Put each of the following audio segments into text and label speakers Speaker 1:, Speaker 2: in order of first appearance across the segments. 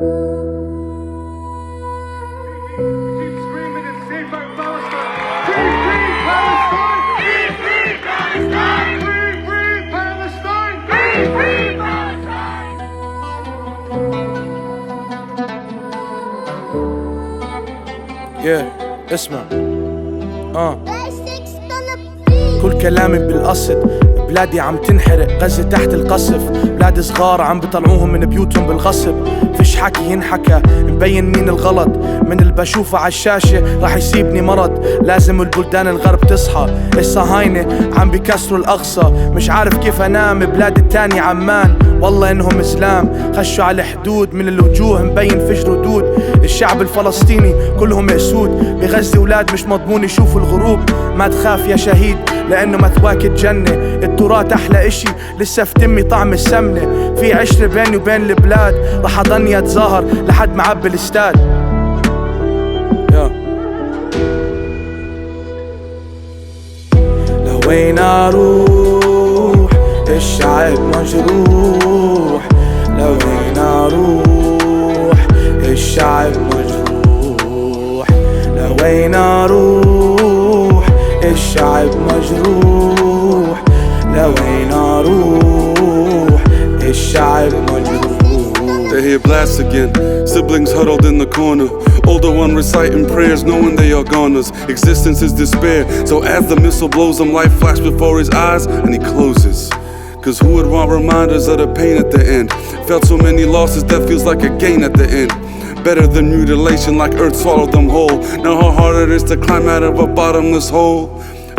Speaker 1: screaming and say for Palestine. Free, free Palestine! Free, free Palestine! Free, free Palestine! Free, free Palestine!
Speaker 2: Yeah, اسمع كل كلامي بالقصد. بلادي عم تنحرق، غزة تحت القصف. بلاد صغار عم بطلعوهم من بيوتهم بالغصب. فيش حكي ينحكى، مبين مين الغلط. من اللي بشوفه عالشاشة راح يسيبني مرض. لازم البلدان الغرب تصحى. الصهاينة عم بيكسروا الأقصى. مش عارف كيف أنام، بلاد التاني عمان والله إنهم إسلام. خشوا على الحدود، من الوجوه مبين فيش ردود. الشعب الفلسطيني كلهم أسود. بغزة ولاد مش مضمون يشوفوا الغروب. ما تخاف يا شهيد لأنه مثواك الجنة. التراث أحلى إشي، لسه في تمي طعم السمنة. في عشرة بيني وبين البلاد، راح أضلني أتظاهر لحد ما عبي الاستاد. لوين أروح الشعب مجروح. لوين أروح الشعب مجروح. لوين أروح الشعب مجروح. لوين أروح الشعب مجروح.
Speaker 3: They hear blasts again, siblings huddled in the corner. Older one reciting prayers knowing they are goners. Existence is despair, so as the missile blows him, life flashes before his eyes and he closes. Cause who would want reminders of the pain at the end? Felt so many losses that feels like a gain at the end. Better than mutilation, like earth swallowed them whole. Know how hard it is to climb out of a bottomless hole.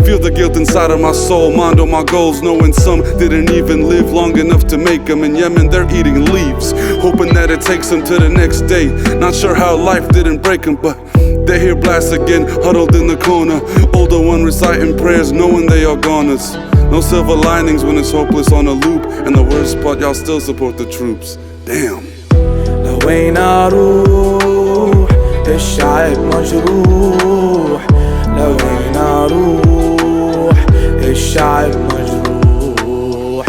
Speaker 3: Feel the guilt inside of my soul, mind on my goals, knowing some didn't even live long enough to make them. In Yemen they're eating leaves, hoping that it takes them to the next day. Not sure how life didn't break them, but they hear blasts again, huddled in the corner. Older one reciting prayers, knowing they are goners. No silver linings when it's hopeless on a loop. And the worst part, y'all still support the troops. Damn.
Speaker 2: لوين أروح الشعب مجروح. لوين أروح الشعب مجروح.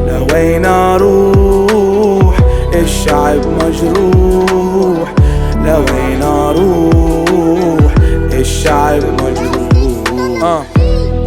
Speaker 2: لوين أروح الشعب مجروح. لوين أروح الشعب مجروح.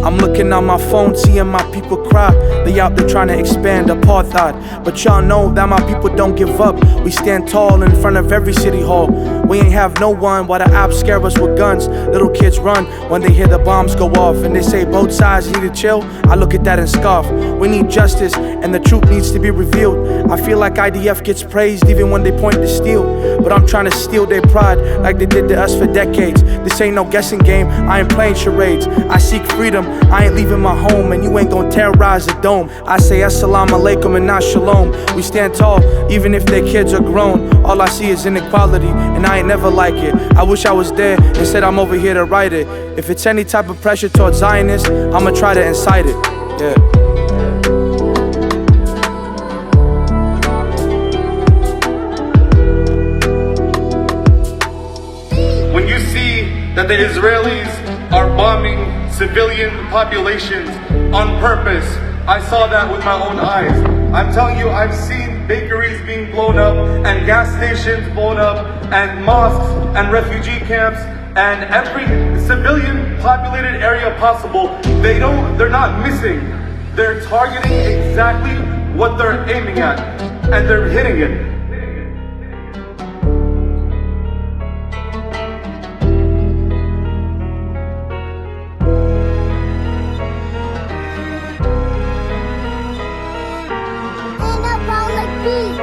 Speaker 2: I'm looking on my phone, seeing my people cry. They out there trying to expand apartheid, but y'all know that my people don't give up. We stand tall in front of every city hall. We ain't have no one while the ops scare us with guns. Little kids run when they hear the bombs go off, and they say both sides need to chill. I look at that and scoff. We need justice, and the truth needs to be revealed. I feel like IDF gets praised even when they point to steal, but I'm trying to steal their pride like they did to us for decades. This ain't no guessing game, I ain't playing charades. I seek freedom, I ain't leaving my home, and you ain't gon' terrorize the dome. I say assalamu alaikum and not shalom. We stand tall, even if their kids are grown. All I see is inequality, and I ain't never like it. I wish I was there, instead I'm over here to write it. If it's any type of pressure towards Zionists, I'ma try to incite it. Yeah.
Speaker 1: When you see that the Israelis are bombing civilian populations on purpose, I saw that with my own eyes. I'm telling you, I've seen bakeries being blown up and gas stations blown up and mosques and refugee camps and every civilian populated area possible. They're not missing. They're targeting exactly what they're aiming at, and they're hitting it.
Speaker 4: Anabolic Beatz.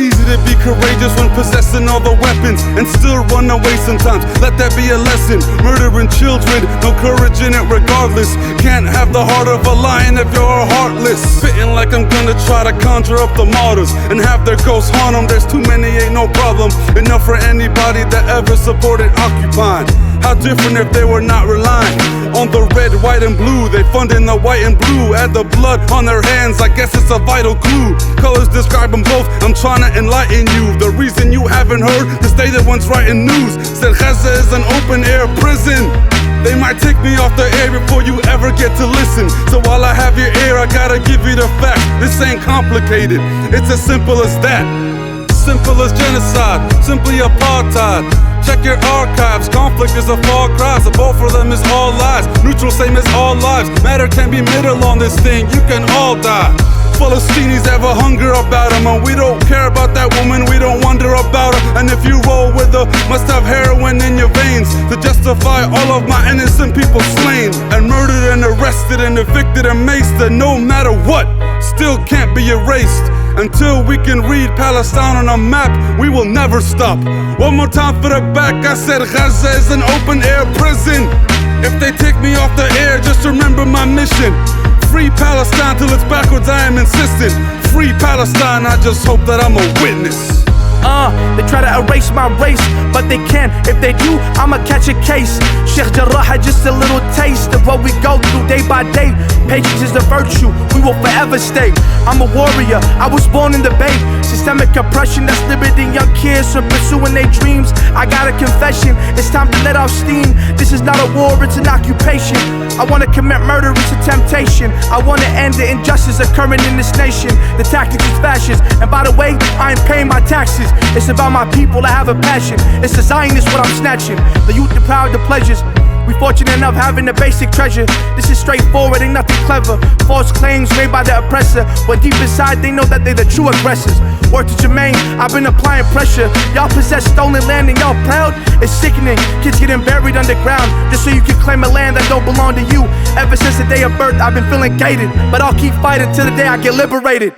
Speaker 3: Easy to be courageous when possessing all the weapons and still run away sometimes. Let that be a lesson. Murdering children, no courage in it regardless. Can't have the heart of a lion if you're heartless. Spitting like I'm gonna try to conjure up the martyrs and have their ghosts haunt them. There's too many, ain't no problem. Enough for anybody that ever supported occupying. How different if they were not relying on the red, white, and blue. They funding the white and blue. Add the blood on their hands, I guess it's a vital clue. Colors describe them both, I'm trying to enlighten you. The reason you haven't heard is they the ones writing news. Said Gaza is an open air prison. They might take me off the air before you ever get to listen. So while I have your ear, I gotta give you the facts. This ain't complicated, it's as simple as that. Simple as genocide, simply apartheid. Check your archives, conflict is a far cry, so both of them is all lies. Neutral, same as all lives. Matter can be middle on this thing, you can all die. Palestinians have a hunger about them, and we don't care about that woman, we don't wonder about her. And if you roll with her, must have heroin in your veins to justify all of my innocent people slain and murdered and arrested and evicted and maced, that no matter what, still can't be erased. Until we can read Palestine on a map, we will never stop. One more time for the back, I said Gaza is an open air prison. If they take me off the air, just remember my mission. Free Palestine till it's backwards, I am insistent. Free Palestine, I just hope that I'm a witness.
Speaker 5: They try to erase my race, but they can't. If they do, I'ma catch a case. Sheikh Jarrah had just a little taste of what we go through day by day. Patience is the virtue, we will forever stay. I'm a warrior, I was born in the Bay. Systemic oppression that's limiting young kids from pursuing their dreams. I got a confession, it's time to let off steam. This is not a war, it's an occupation. I wanna commit murder, it's a temptation. I wanna end the injustice occurring in this nation. The tactics is fascist, and by the way, I ain't paying my taxes. It's about my people, I have a passion. It's a Zionist what I'm snatching. The youth deprived of pleasures. We fortunate enough having the basic treasure. This is straightforward, ain't nothing clever. False claims made by the oppressor, when deep inside they know that they're the true aggressors. Word to Jermaine, I've been applying pressure. Y'all possess stolen land and y'all proud? It's sickening, kids getting buried underground just so you can claim a land that don't belong to you. Ever since the day of birth I've been feeling gated, but I'll keep fighting till the day I get liberated.